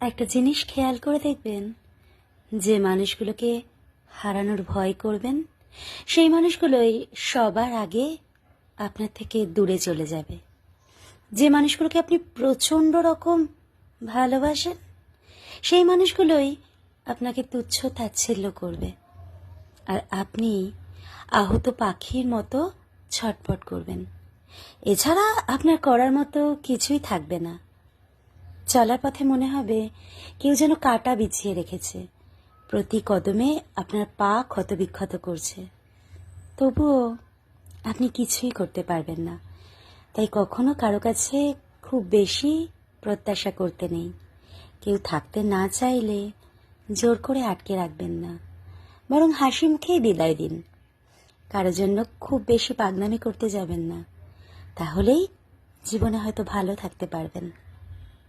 একটা জিনিস খেয়াল করে দেখবেন, যে মানুষগুলোকে হারানোর ভয় করবেন সেই মানুষগুলোই সবার আগে আপনার থেকে দূরে চলে যাবে। যে মানুষগুলোকে আপনি প্রচণ্ড রকম ভালোবাসেন সেই মানুষগুলোই আপনাকে তুচ্ছ তাচ্ছিল্য করবে, আর আপনি আহত পাখির মতো ছটফট করবেন। এছাড়া আপনার করার মতো কিছুই থাকবে না। চলার পথে মনে হবে কেউ যেন কাঁটা বিছিয়ে রেখেছে, প্রতি কদমে আপনার পা ক্ষতবিক্ষত করছে, তবুও আপনি কিছুই করতে পারবেন না। তাই কখনো কারো কাছে খুব বেশি প্রত্যাশা করতে নেই। কেউ থাকতে না চাইলে জোর করে আটকে রাখবেন না, বরং হাসি মুখেই বিদায় দিন। কারো জন্য খুব বেশি পাগনামি করতে যাবেন না, তাহলেই জীবনে হয়তো ভালো থাকতে পারবেন।